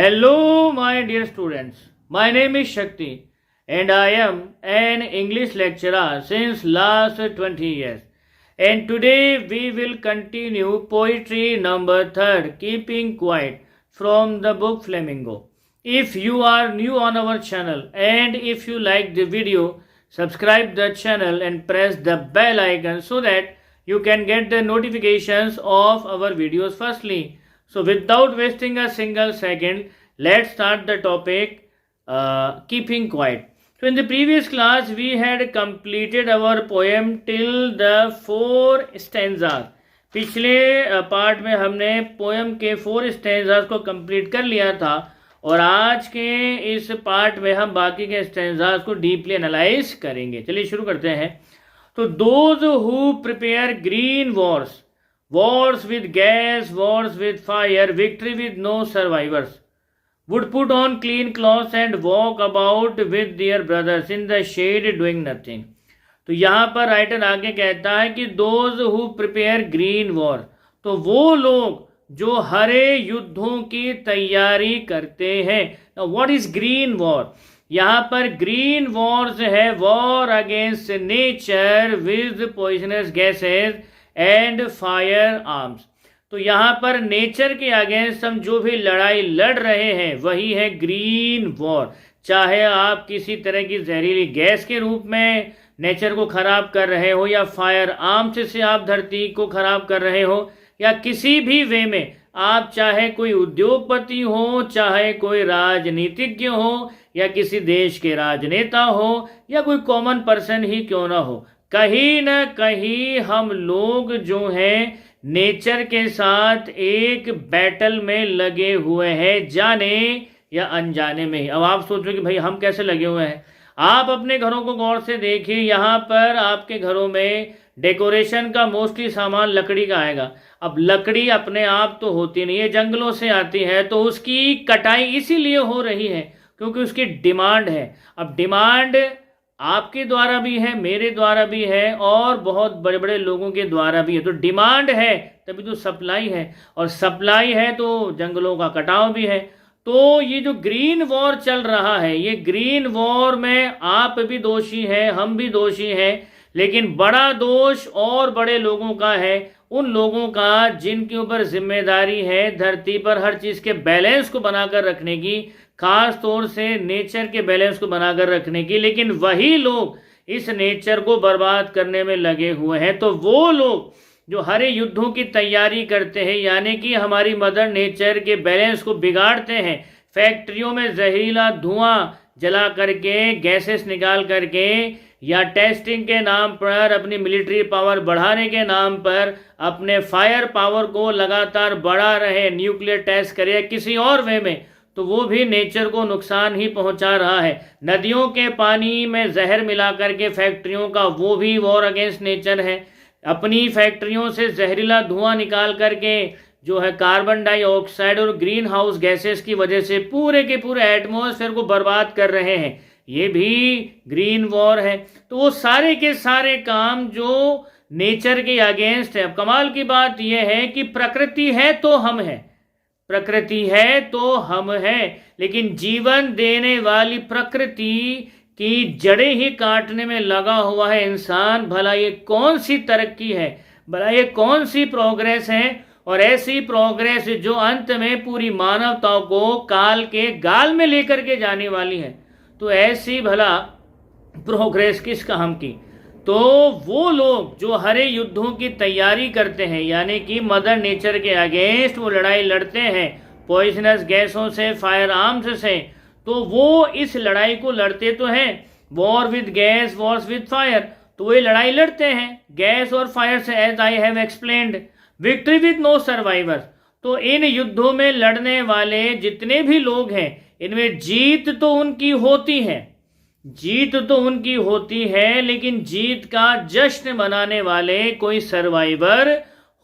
Hello, my dear students. My name is Shakti, and I am an English lecturer since last 20 years. And today we will continue poetry number 3, Keeping Quiet, from the book Flamingo. If you are new on our channel and if you like the video, subscribe the channel and press the bell icon so that you can get the notifications of our videos firstly. So without wasting a single second, let's start the topic keeping quiet. So in the previous class, we had completed our poem till the 4 stanzas. पिछले part में हमने poem के 4 stanzas को complete कर लिया था और आज के इस पार्ट में हम बाकी के स्टैंजास को डीपली एनालाइज करेंगे. चलिए शुरू करते हैं. तो those who prepare green Wars, wars with gas, wars with fire, victory with no survivors, would put on clean clothes and walk about with their brothers in the shade doing nothing. तो यहाँ पर writer आगे कहता है कि those who prepare green war, तो वो लोग जो हरे युद्धों की तैयारी करते हैं. Now what is green war? यहाँ पर ग्रीन वॉर्स है war against nature with poisonous gases and fire arms. तो यहाँ पर नेचर के अगेंस्ट हम जो भी लड़ाई लड़ रहे हैं वही है ग्रीन वॉर. चाहे आप किसी तरह की जहरीली गैस के रूप में नेचर को खराब कर रहे हो या फायर आर्म्स से आप धरती को खराब कर रहे हो या किसी भी वे में आप चाहे कोई उद्योगपति हो, चाहे कोई राजनीतिज्ञ हो या किसी देश के राजनेता हो या कोई कॉमन पर्सन ही क्यों ना हो, कहीं ना कहीं हम लोग जो हैं नेचर के साथ एक बैटल में लगे हुए हैं, जाने या अनजाने में ही. अब आप सोचो कि भाई हम कैसे लगे हुए हैं. आप अपने घरों को गौर से देखिए. यहाँ पर आपके घरों में डेकोरेशन का मोस्टली सामान लकड़ी का आएगा. अब लकड़ी अपने आप तो होती नहीं है, जंगलों से आती है. तो उसकी कटाई इसीलिए हो रही है क्योंकि उसकी डिमांड है. अब डिमांड आपके द्वारा भी है, मेरे द्वारा भी है और बहुत बड़े बड़े लोगों के द्वारा भी है. तो डिमांड है तभी तो सप्लाई है और सप्लाई है तो जंगलों का कटाव भी है. तो ये जो ग्रीन वॉर चल रहा है, ये ग्रीन वॉर में आप भी दोषी हैं, हम भी दोषी हैं, लेकिन बड़ा दोष और बड़े लोगों का है, उन लोगों का जिनके ऊपर जिम्मेदारी है धरती पर हर चीज़ के बैलेंस को बनाकर रखने की, खास तौर से नेचर के बैलेंस को बनाकर रखने की. लेकिन वही लोग इस नेचर को बर्बाद करने में लगे हुए हैं. तो वो लोग जो हरे युद्धों की तैयारी करते हैं, यानी कि हमारी मदर नेचर के बैलेंस को बिगाड़ते हैं, फैक्ट्रियों में जहरीला धुआं जला करके, गैसेस निकाल करके या टेस्टिंग के नाम पर, अपनी मिलिट्री पावर बढ़ाने के नाम पर अपने फायर पावर को लगातार बढ़ा रहे, न्यूक्लियर टेस्ट करे किसी और वे में, तो वो भी नेचर को नुकसान ही पहुंचा रहा है. नदियों के पानी में जहर मिला करके फैक्ट्रियों का, वो भी वॉर अगेंस्ट नेचर है. अपनी फैक्ट्रियों से जहरीला धुआं निकाल करके जो है कार्बन डाइऑक्साइड और ग्रीन हाउस गैसेस की वजह से पूरे के पूरे एटमॉस्फेयर को बर्बाद कर रहे हैं, ये भी ग्रीन वॉर है. तो वो सारे के सारे काम जो नेचर के अगेंस्ट है. अब कमाल की बात यह है कि प्रकृति है तो हम हैं, प्रकृति है तो हम हैं, लेकिन जीवन देने वाली प्रकृति की जड़ें ही काटने में लगा हुआ है इंसान. भला ये कौन सी तरक्की है, भला ये कौन सी प्रोग्रेस है, और ऐसी प्रोग्रेस जो अंत में पूरी मानवता को काल के गाल में लेकर के जाने वाली है. तो ऐसी भला प्रोग्रेस किस काम की. तो वो लोग जो हरे युद्धों की तैयारी करते हैं, यानी कि मदर नेचर के अगेंस्ट वो लड़ाई लड़ते हैं पॉइजनस गैसों से, फायर आर्म्स से, तो वो इस लड़ाई को लड़ते तो हैं war with gas, wars with fire. तो वो लड़ाई लड़ते हैं गैस और फायर से, as I have explained. Victory with no survivors, तो इन युद्धों में लड़ने वाले जितने भी लोग हैं इनमें जीत तो उनकी होती है, जीत तो उनकी होती है, लेकिन जीत का जश्न मनाने वाले कोई सर्वाइवर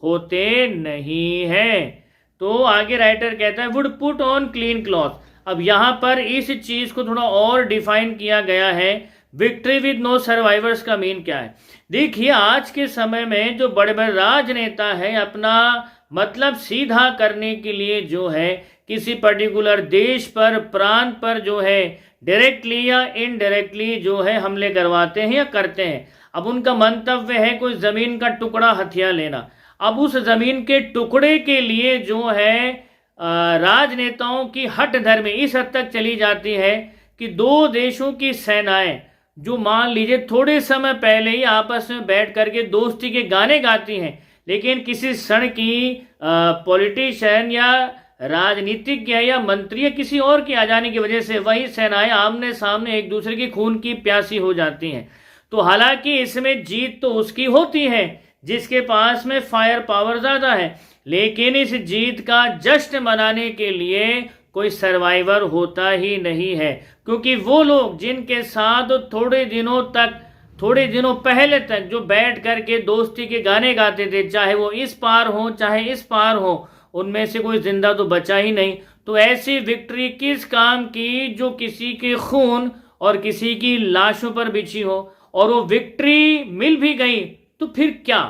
होते नहीं हैं. तो आगे राइटर कहता है would put on clean cloth. अब यहाँ पर इस चीज को थोड़ा और डिफाइन किया गया है. विक्ट्री विद नो सर्वाइवर्स का मीन क्या है. देखिए आज के समय में जो बड़े बड़े राजनेता है अपना मतलब सीधा करने के लिए जो है किसी पर्टिकुलर देश पर, प्रांत पर जो है डायरेक्टली या इनडायरेक्टली जो है हमले करवाते हैं या करते हैं। अब उनका मंतव्य है कोई ज़मीन का टुकड़ा हथिया लेना। अब उस ज़मीन के टुकड़े के लिए जो है राजनेताओं की हठ धर्मी इस हद तक चली जाती है कि दो देशों की सेनाएं जो मान लीजिए थोड़े समय पहले ही आपस में बैठ करके दोस्ती के गाने गाती हैं, लेकिन किसी क्षण की पॉलिटिशियन या राजनीतिज्ञ या मंत्री या किसी और के आ जाने की वजह से वही सेनाएं आमने सामने एक दूसरे की खून की प्यासी हो जाती हैं। तो हालांकि इसमें जीत तो उसकी होती है जिसके पास में फायर पावर ज़्यादा है, लेकिन इस जीत का जश्न मनाने के लिए कोई सर्वाइवर होता ही नहीं है, क्योंकि वो लोग जिनके साथ थोड़े दिनों पहले तक जो बैठ करके दोस्ती के गाने गाते थे, चाहे वो इस पार हो चाहे इस पार हो, उनमें से कोई जिंदा तो बचा ही नहीं। तो ऐसी विक्ट्री किस काम की जो किसी के खून और किसी की लाशों पर बिछी हो, और वो विक्ट्री मिल भी गई तो फिर क्या,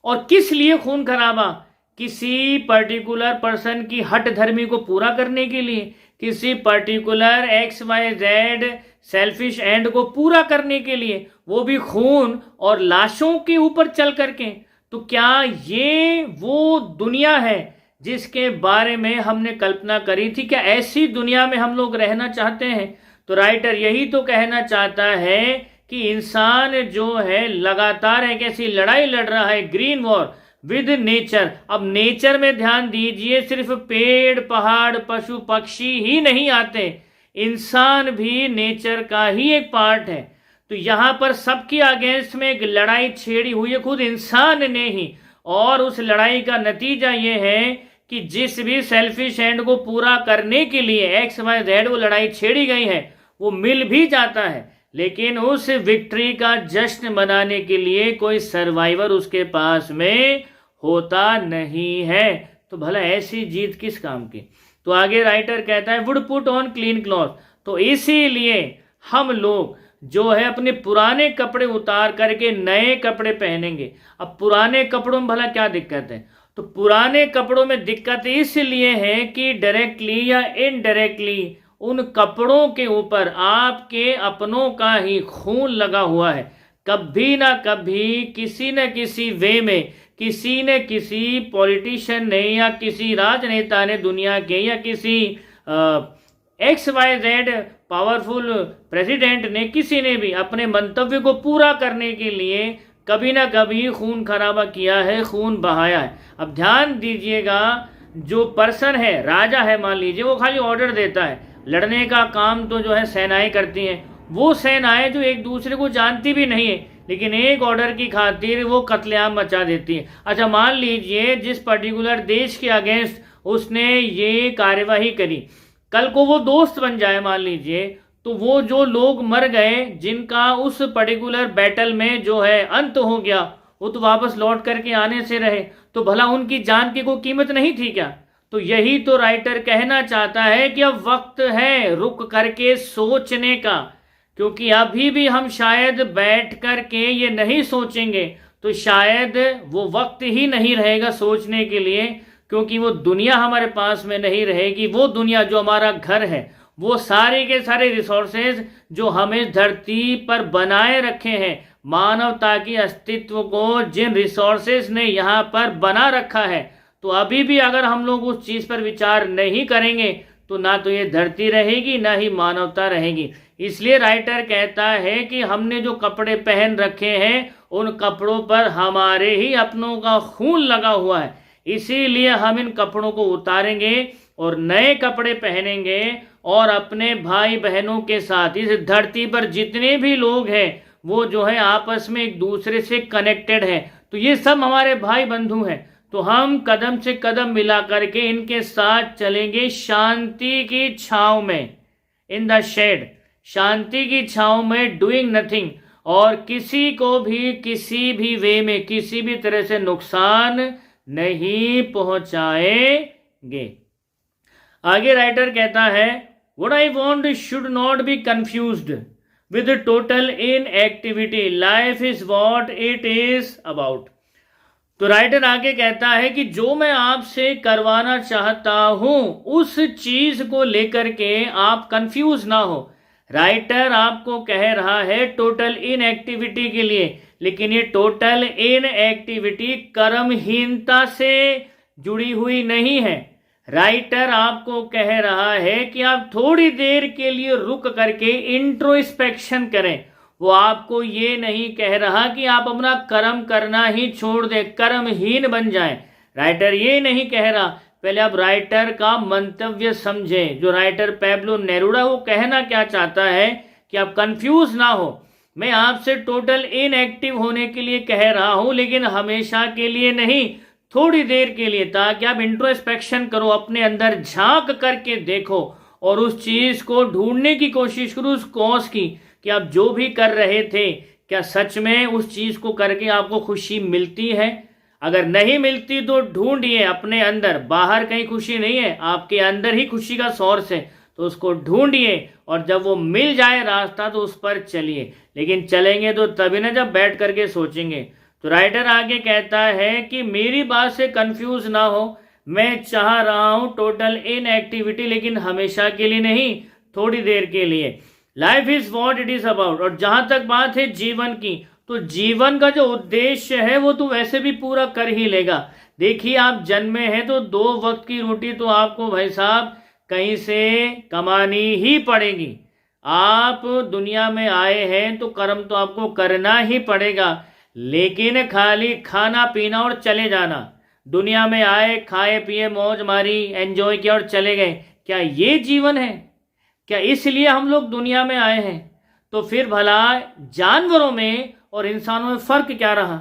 और किस लिए खून खराबा? किसी पर्टिकुलर पर्सन की हट धर्मी को पूरा करने के लिए, किसी पर्टिकुलर XYZ सेल्फिश एंड को पूरा करने के लिए, वो भी खून और लाशों के ऊपर चल करके। तो क्या ये वो दुनिया है जिसके बारे में हमने कल्पना करी थी? क्या ऐसी दुनिया में हम लोग रहना चाहते हैं? तो राइटर यही तो कहना चाहता है कि इंसान जो है लगातार एक ऐसी लड़ाई लड़ रहा है, ग्रीन वॉर विद नेचर। अब नेचर में ध्यान दीजिए, सिर्फ पेड़ पहाड़ पशु पक्षी ही नहीं आते, इंसान भी नेचर का ही एक पार्ट है। तो यहाँ पर सबके अगेंस्ट में एक लड़ाई छेड़ी हुई है खुद इंसान ने ही, और उस लड़ाई का नतीजा ये है कि जिस भी सेल्फिश एंड को पूरा करने के लिए XYZ वो लड़ाई छेड़ी गई है वो मिल भी जाता है, लेकिन उस विक्ट्री का जश्न मनाने के लिए कोई सर्वाइवर उसके पास में होता नहीं है। तो भला ऐसी जीत किस काम की? तो आगे राइटर कहता है would put on clean cloth. तो इसीलिए हम लोग जो है अपने पुराने कपड़े उतार करके नए कपड़े पहनेंगे। अब पुराने कपड़ों में भला क्या दिक्कत है? तो पुराने कपड़ों में दिक्कत इसलिए है कि डायरेक्टली या इनडायरेक्टली उन कपड़ों के ऊपर आपके अपनों का ही खून लगा हुआ है। कभी ना कभी किसी न किसी वे में किसी न किसी पॉलिटिशियन ने या किसी राजनेता ने दुनिया के या किसी XYZ पावरफुल प्रेसिडेंट ने, किसी ने भी अपने मंतव्य को पूरा करने के लिए कभी ना कभी खून खराबा किया है, खून बहाया है। अब ध्यान दीजिएगा, जो पर्सन है, राजा है मान लीजिए, वो खाली ऑर्डर देता है, लड़ने का काम तो जो है सेनाएं करती हैं। वो सेनाएं जो एक दूसरे को जानती भी नहीं है, लेकिन एक ऑर्डर की खातिर वो कत्लेआम मचा देती है। अच्छा मान लीजिए जिस पर्टिकुलर देश के अगेंस्ट उसने ये कार्यवाही करी, कल को वो दोस्त बन जाए मान लीजिए, तो वो जो लोग मर गए जिनका उस पर्टिकुलर बैटल में जो है अंत हो गया, वो तो वापस लौट करके आने से रहे, तो भला उनकी जान की कोई कीमत नहीं थी क्या? तो यही तो राइटर कहना चाहता है कि अब वक्त है रुक करके सोचने का, क्योंकि अभी भी हम शायद बैठ करके ये नहीं सोचेंगे तो शायद वो वक्त ही नहीं रहेगा सोचने के लिए, क्योंकि वो दुनिया हमारे पास में नहीं रहेगी। वो दुनिया जो हमारा घर है, वो सारे के सारे रिसोर्सेज जो हमें धरती पर बनाए रखे हैं, मानवता की अस्तित्व को जिन रिसोर्सेज ने यहाँ पर बना रखा है, तो अभी भी अगर हम लोग उस चीज़ पर विचार नहीं करेंगे तो ना तो ये धरती रहेगी ना ही मानवता रहेगी। इसलिए राइटर कहता है कि हमने जो कपड़े पहन रखे हैं उन कपड़ों पर हमारे ही अपनों का खून लगा हुआ है, इसीलिए हम इन कपड़ों को उतारेंगे और नए कपड़े पहनेंगे और अपने भाई बहनों के साथ इस धरती पर जितने भी लोग हैं वो जो है आपस में एक दूसरे से कनेक्टेड है। तो ये सब हमारे भाई बंधु हैं, तो हम कदम से कदम मिला करके इनके साथ चलेंगे शांति की छांव में, इन द शेड, शांति की छांव में, डूइंग नथिंग, और किसी को भी किसी भी वे में किसी भी तरह से नुकसान नहीं पहुंचाएंगे। आगे राइटर कहता है what I want should not be confused with total inactivity, life is what it is about. तो राइटर आगे कहता है कि जो मैं आपसे करवाना चाहता हूं उस चीज को लेकर के आप कंफ्यूज ना हो। राइटर आपको कह रहा है टोटल इनएक्टिविटी के लिए, लेकिन ये टोटल इनएक्टिविटी कर्महीनता से जुड़ी हुई नहीं है। राइटर आपको कह रहा है कि आप थोड़ी देर के लिए रुक करके इंट्रोस्पेक्शन करें। वो आपको ये नहीं कह रहा कि आप अपना कर्म करना ही छोड़ दें, कर्महीन बन जाएं। राइटर ये नहीं कह रहा। पहले आप राइटर का मंतव्य समझें। जो राइटर पैब्लो नेरुदा वो कहना क्या चाहता है कि आप कंफ्यूज ना हो। मैं आपसे टोटल इनएक्टिव होने के लिए कह रहा हूं, लेकिन हमेशा के लिए नहीं, थोड़ी देर के लिए, ताकि आप इंट्रोस्पेक्शन करो, अपने अंदर झांक करके देखो और उस चीज को ढूंढने की कोशिश करो, उस कॉज की, कि आप जो भी कर रहे थे क्या सच में उस चीज को करके आपको खुशी मिलती है। अगर नहीं मिलती तो ढूंढिए अपने अंदर, बाहर कहीं खुशी नहीं है, आपके अंदर ही खुशी का सोर्स है, तो उसको ढूंढिए और जब वो मिल जाए रास्ता तो उस पर चलिए। लेकिन चलेंगे तो तभी ना जब बैठ करके सोचेंगे। तो राइटर आगे कहता है कि मेरी बात से कंफ्यूज ना हो, मैं चाह रहा हूं टोटल इनएक्टिविटी, लेकिन हमेशा के लिए नहीं, थोड़ी देर के लिए। Life is what it is about. और जहां तक बात है जीवन की, तो जीवन का जो उद्देश्य है वो तो वैसे भी पूरा कर ही लेगा। देखिए आप जन्मे हैं तो 2 वक्त की रोटी तो आपको भाई साहब कहीं से कमानी ही पड़ेगी। आप दुनिया में आए हैं तो कर्म तो आपको करना ही पड़ेगा, लेकिन खाली खाना पीना और चले जाना, दुनिया में आए, खाए पिए, मौज मारी, एंजॉय किया और चले गए, क्या ये जीवन है? क्या इसलिए हम लोग दुनिया में आए हैं? तो फिर भला जानवरों में और इंसानों में फर्क क्या रहा?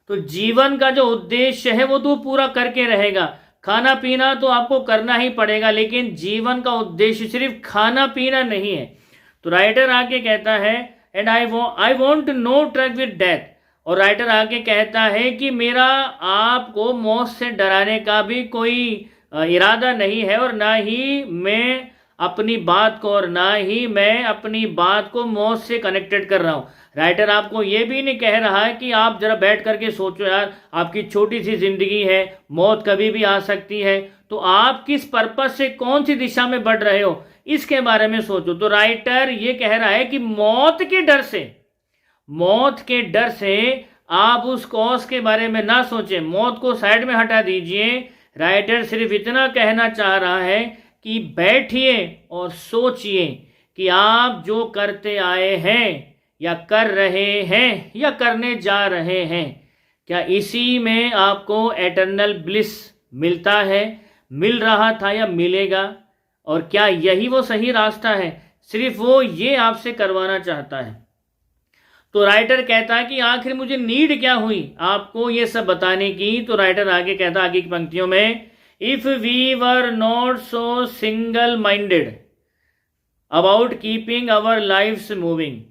तो जीवन का जो उद्देश्य है वो तो पूरा करके रहेगा। खाना पीना तो आपको करना ही पड़ेगा, लेकिन जीवन का उद्देश्य सिर्फ खाना पीना नहीं है। तो राइटर आगे कहता है and I want no truck with death. और राइटर आगे कहता है कि मेरा आपको मौत से डराने का भी कोई इरादा नहीं है, और ना ही मैं अपनी बात को मौत से कनेक्टेड कर रहा हूं। राइटर आपको ये भी नहीं कह रहा है कि आप जरा बैठ करके सोचो यार, आपकी छोटी सी जिंदगी है, मौत कभी भी आ सकती है, तो आप किस पर्पस से कौन सी दिशा में बढ़ रहे हो इसके बारे में सोचो। तो राइटर ये कह रहा है कि मौत के डर से आप उस कॉज के बारे में ना सोचें, मौत को साइड में हटा दीजिए। राइटर सिर्फ इतना कहना चाह रहा है कि बैठिए और सोचिए कि आप जो करते आए हैं या कर रहे हैं या करने जा रहे हैं, क्या इसी में आपको एटर्नल ब्लिस मिलता है, मिल रहा था या मिलेगा? और क्या यही वो सही रास्ता है? सिर्फ वो ये आपसे करवाना चाहता है। तो राइटर कहता है कि आखिर मुझे नीड क्या हुई आपको ये सब बताने की। तो राइटर आगे कहता है आगे की पंक्तियों में, if we were not so single minded about keeping our lifes moving.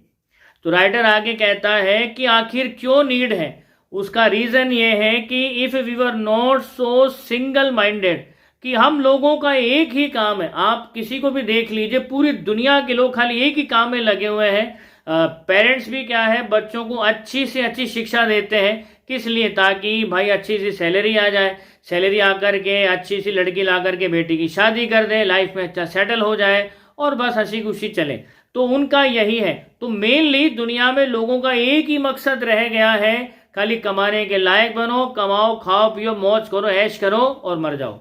तो राइटर आगे कहता है कि आखिर क्यों नीड है। उसका रीजन ये है कि if we were not so single minded, कि हम लोगों का एक ही काम है। आप किसी को भी देख लीजिए, पूरी दुनिया के लोग खाली एक ही काम में लगे हुए हैं। पेरेंट्स भी क्या है, बच्चों को अच्छी से अच्छी शिक्षा देते हैं, किस लिए? ताकि भाई अच्छी सी सैलरी आ जाए, सैलरी आकर के अच्छी सी लड़की ला करके बेटी की शादी कर दे, लाइफ में अच्छा सेटल हो जाए और बस हंसी खुशी चले। तो उनका यही है। तो मेनली दुनिया में लोगों का एक ही मकसद रह गया है, खाली कमाने के लायक बनो, कमाओ, खाओ पियो, मौज करो, ऐश करो और मर जाओ।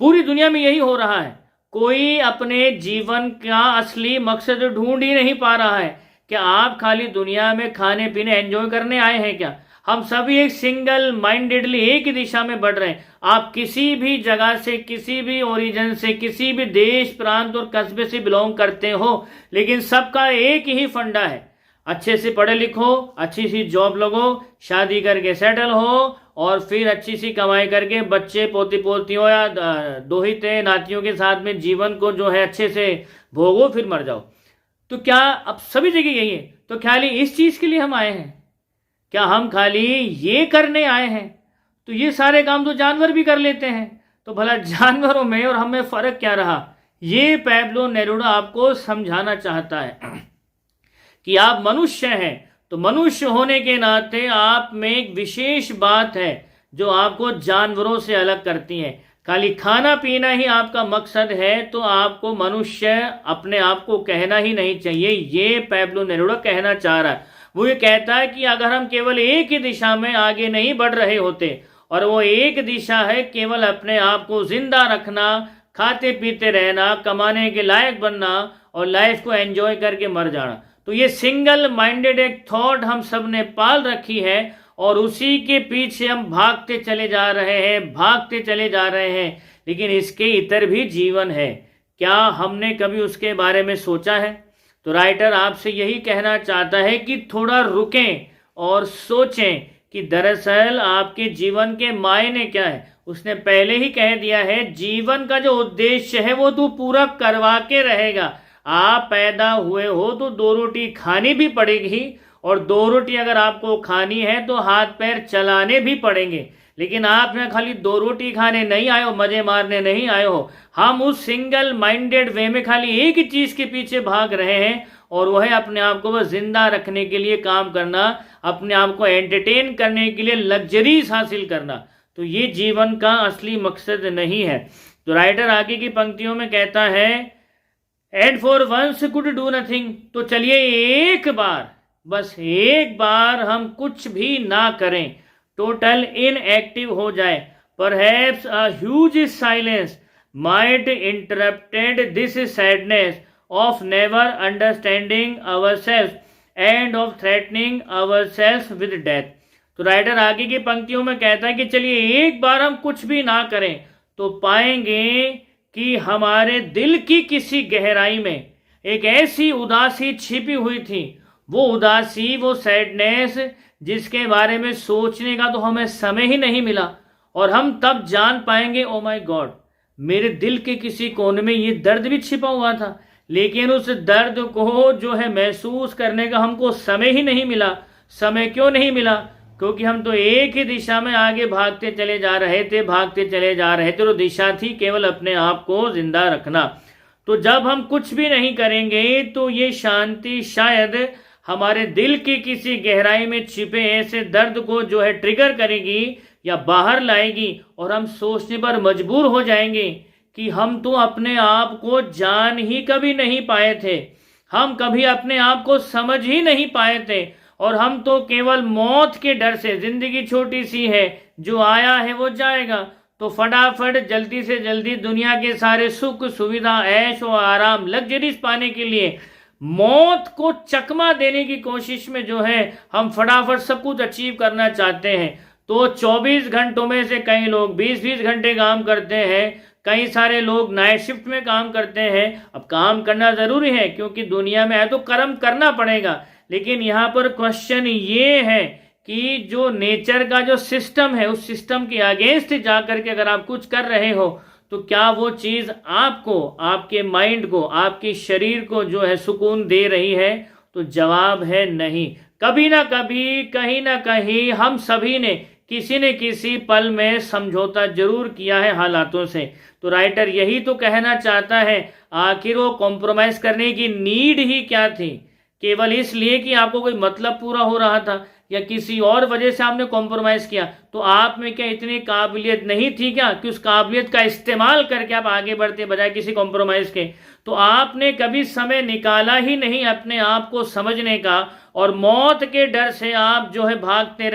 पूरी दुनिया में यही हो रहा है। कोई अपने जीवन का असली मकसद ढूंढ ही नहीं पा रहा है। क्या आप खाली दुनिया में खाने पीने एंजॉय करने आए हैं क्या? हम सभी एक सिंगल माइंडेडली एक ही दिशा में बढ़ रहे हैं। आप किसी भी जगह से, किसी भी ओरिजिन से, किसी भी देश, प्रांत और कस्बे से बिलोंग करते हो, लेकिन सबका एक ही फंडा है, अच्छे से पढ़े लिखो, अच्छी सी जॉब लगो, शादी करके सेटल हो और फिर अच्छी सी कमाई करके बच्चे पोती पोतियों या दोहिते नातियों के साथ में जीवन को जो है अच्छे से भोगो, फिर मर जाओ। तो क्या अब सभी जगह यही है? तो खाली इस चीज के लिए हम आए हैं क्या? हम खाली ये करने आए हैं? तो ये सारे काम तो जानवर भी कर लेते हैं, तो भला जानवरों में और हमें फर्क क्या रहा? ये पैब्लो नेरुदा आपको समझाना चाहता है कि आप मनुष्य हैं, तो मनुष्य होने के नाते आप में एक विशेष बात है जो आपको जानवरों से अलग करती हैं। खाली खाना पीना ही आपका मकसद है तो आपको मनुष्य अपने आप को कहना ही नहीं चाहिए। ये पैब्लो नेरुदा कहना चाह रहा है। वो ये कहता है कि अगर हम केवल एक ही दिशा में आगे नहीं बढ़ रहे होते, और वो एक दिशा है केवल अपने आप को जिंदा रखना, खाते पीते रहना, कमाने के लायक बनना और लाइफ को एंजॉय करके मर जाना, तो ये सिंगल माइंडेड एक थॉट हम सब ने पाल रखी है और उसी के पीछे हम भागते चले जा रहे हैं। लेकिन इसके इतर भी जीवन है, क्या हमने कभी उसके बारे में सोचा है? तो राइटर आपसे यही कहना चाहता है कि थोड़ा रुकें और सोचें कि दरअसल आपके जीवन के मायने क्या है। उसने पहले ही कह दिया है, जीवन का जो उद्देश्य है वो तू पूरा करवा के रहेगा। आप पैदा हुए हो तो 2 रोटी खानी भी पड़ेगी, और 2 रोटी अगर आपको खानी है तो हाथ पैर चलाने भी पड़ेंगे। लेकिन आप यहाँ खाली 2 रोटी खाने नहीं आए हो, मजे मारने नहीं आए हो। हम उस सिंगल माइंडेड वे में खाली एक ही चीज के पीछे भाग रहे हैं, और वह है अपने आप को बस जिंदा रखने के लिए काम करना, अपने आप को एंटरटेन करने के लिए लग्जरीज हासिल करना। तो ये जीवन का असली मकसद नहीं है। तो राइटर आगे की पंक्तियों में कहता है, and for once could do nothing. तो चलिए बस एक बार हम कुछ भी ना करें, टोटल इनएक्टिव हो जाए। Perhaps a huge silence might interrupted this sadness of never understanding ourself end of threatening ourself with death. तो राइटर आगे की पंक्तियों में कहता है कि चलिए एक बार हम कुछ भी ना करें तो पाएंगे कि हमारे दिल की किसी गहराई में एक ऐसी उदासी छिपी हुई थी। वो उदासी, वो सैडनेस जिसके बारे में सोचने का तो हमें समय ही नहीं मिला, और हम तब जान पाएंगे, ओ माय गॉड, मेरे दिल के किसी कोने में ये दर्द भी छिपा हुआ था। लेकिन उस दर्द को जो है महसूस करने का हमको समय ही नहीं मिला। समय क्यों नहीं मिला? क्योंकि हम तो एक ही दिशा में आगे भागते चले जा रहे थे। तो दिशा थी केवल अपने आप को जिंदा रखना। तो जब हम कुछ भी नहीं करेंगे तो ये शांति शायद हमारे दिल की किसी गहराई में छिपे ऐसे दर्द को जो है ट्रिगर करेगी या बाहर लाएगी, और हम सोचने पर मजबूर हो जाएंगे कि हम तो अपने आप को जान ही कभी नहीं पाए थे, हम कभी अपने आप को समझ ही नहीं पाए थे, और हम तो केवल मौत के डर से, जिंदगी छोटी सी है, जो आया है वो जाएगा, तो फटाफट जल्दी से जल्दी दुनिया के सारे सुख सुविधा, ऐश और आराम, लग्जरीज पाने के लिए मौत को चकमा देने की कोशिश में जो है हम फटाफट सब कुछ अचीव करना चाहते हैं। तो 24 घंटों में से कई लोग 20-20 घंटे काम करते हैं, कई सारे लोग नाइट शिफ्ट में काम करते हैं। अब काम करना जरूरी है क्योंकि दुनिया में है तो कर्म करना पड़ेगा, लेकिन यहाँ पर क्वेश्चन ये है कि जो नेचर का जो सिस्टम है, उस सिस्टम के अगेंस्ट जाकर के अगर आप कुछ कर रहे हो तो क्या वो चीज आपको, आपके माइंड को, आपके शरीर को जो है सुकून दे रही है? तो जवाब है नहीं। कभी ना कभी, कहीं ना कहीं हम सभी ने किसी न किसी पल में समझौता जरूर किया है हालातों से। तो राइटर यही तो कहना चाहता है, आखिर वो कॉम्प्रोमाइज करने की नीड ही क्या थी? केवल इसलिए कि आपको कोई मतलब पूरा हो रहा था, या किसी और वजह से आपने कॉम्प्रोमाइज किया? तो आप में क्या इतनी काबिलियत नहीं थी क्या कि उस काबिलियत का इस्तेमाल करके आप आगे बढ़ते बजाय किसी कॉम्प्रोमाइज के? तो आपने कभी समय निकाला ही नहीं अपने आप को समझने का, और मौत के डर से आप जो है भागते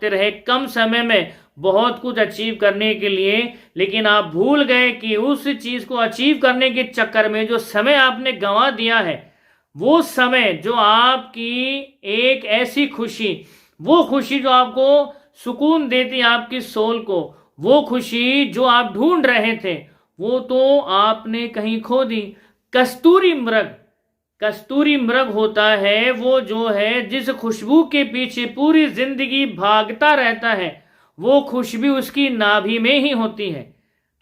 रहे कम समय में बहुत कुछ अचीव करने के लिए। लेकिन आप भूल गए कि उस चीज को अचीव करने के चक्कर में जो समय आपने गंवा दिया है, वो समय जो आपकी एक ऐसी खुशी, वो खुशी जो आपको सुकून देती आपकी सोल को, वो खुशी जो आप ढूंढ रहे थे, वो तो आपने कहीं खो दी। कस्तूरी मृग होता है वो जो है जिस खुशबू के पीछे पूरी जिंदगी भागता रहता है, वो खुशबू उसकी नाभि में ही होती है।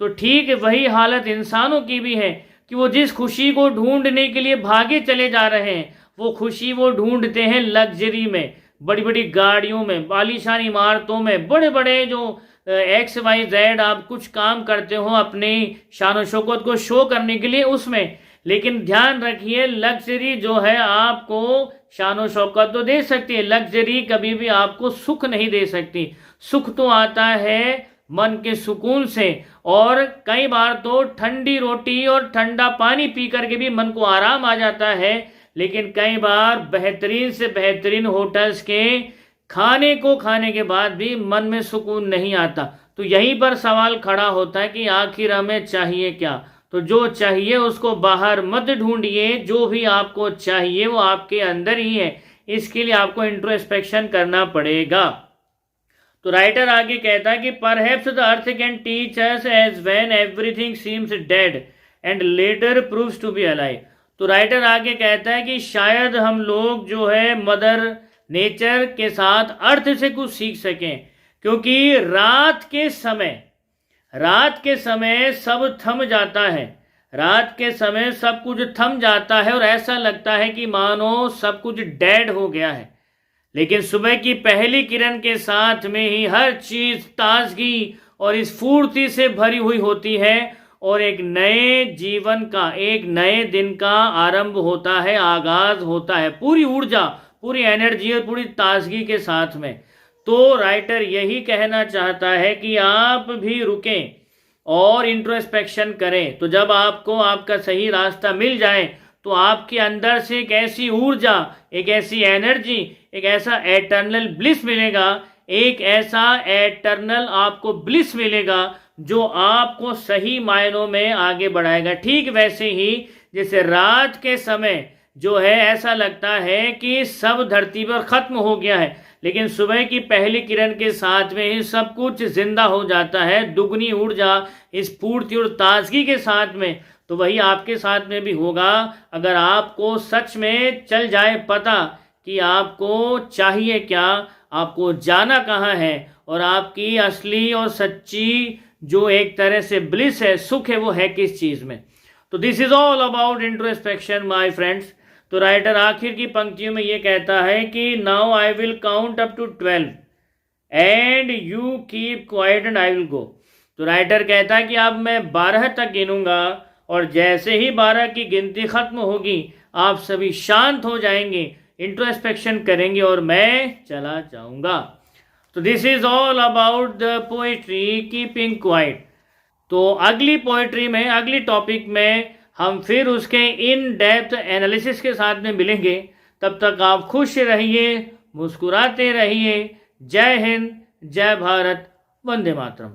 तो ठीक वही हालत इंसानों की भी है कि वो जिस खुशी को ढूंढने के लिए भागे चले जा रहे हैं, वो खुशी वो ढूंढते हैं लग्जरी में, बड़ी बड़ी गाड़ियों में, आलीशान इमारतों में, बड़े बड़े जो XYZ आप कुछ काम करते हो अपनी शान शौकत को शो करने के लिए उसमें। लेकिन ध्यान रखिए, लग्जरी जो है आपको शानो शौकत तो दे सकती है, लग्जरी कभी भी आपको सुख नहीं दे सकती। सुख तो आता है मन के सुकून से, और कई बार तो ठंडी रोटी और ठंडा पानी पी करके भी मन को आराम आ जाता है। लेकिन कई बार बेहतरीन से बेहतरीन होटल्स के खाने को खाने के बाद भी मन में सुकून नहीं आता। तो यहीं पर सवाल खड़ा होता है कि आखिर हमें चाहिए क्या। तो जो चाहिए उसको बाहर मत ढूंढिए, जो भी आपको चाहिए वो आपके अंदर ही है। इसके लिए आपको इंट्रोस्पेक्शन करना पड़ेगा। तो राइटर आगे कहता है कि perhaps the earth can teach us as when everything seems dead and later proves to be alive. तो राइटर आगे कहता है कि शायद हम लोग जो है मदर नेचर के साथ अर्थ से कुछ सीख सकें, क्योंकि रात के समय सब थम जाता है। रात के समय सब कुछ थम जाता है और ऐसा लगता है कि मानो सब कुछ डेड हो गया है। लेकिन सुबह की पहली किरण के साथ में ही हर चीज ताजगी और स्फूर्ति से भरी हुई होती है और एक नए जीवन का, एक नए दिन का आरंभ होता है, आगाज होता है, पूरी ऊर्जा, पूरी एनर्जी और पूरी ताजगी के साथ में। तो राइटर यही कहना चाहता है कि आप भी रुकें और इंट्रोस्पेक्शन करें। तो जब आपको आपका सही रास्ता मिल जाए तो आपके अंदर से एक ऐसी ऊर्जा, एक ऐसी एनर्जी, एक ऐसा एटर्नल ब्लिस मिलेगा, एक ऐसा एटर्नल आपको ब्लिस मिलेगा जो आपको सही मायनों में आगे बढ़ाएगा। ठीक वैसे ही जैसे रात के समय जो है ऐसा लगता है कि सब धरती पर खत्म हो गया है, लेकिन सुबह की पहली किरण के साथ में ही सब कुछ जिंदा हो जाता है, दुगनी ऊर्जा, स्फूर्ति और ताजगी के साथ में। तो वही आपके साथ में भी होगा अगर आपको सच में चल जाए पता कि आपको चाहिए क्या, आपको जाना कहाँ है, और आपकी असली और सच्ची जो एक तरह से ब्लिस है, सुख है, वो है किस चीज़ में। तो this is all about introspection my friends. तो राइटर आखिर की पंक्तियों में ये कहता है कि now I will count up to 12 and you keep quiet and I will go. तो राइटर कहता है कि अब मैं 12 तक गिनूंगा और जैसे ही 12 की गिनती खत्म होगी आप सभी शांत हो जाएंगे, इंट्रोस्पेक्शन करेंगे और मैं चला जाऊंगा। तो this is all about the poetry keeping quiet. तो अगली पोएट्री में, अगली टॉपिक में हम फिर उसके इन डेप्थ एनालिसिस के साथ में मिलेंगे। तब तक आप खुश रहिए, मुस्कुराते रहिए। जय हिंद, जय भारत, वंदे मातरम।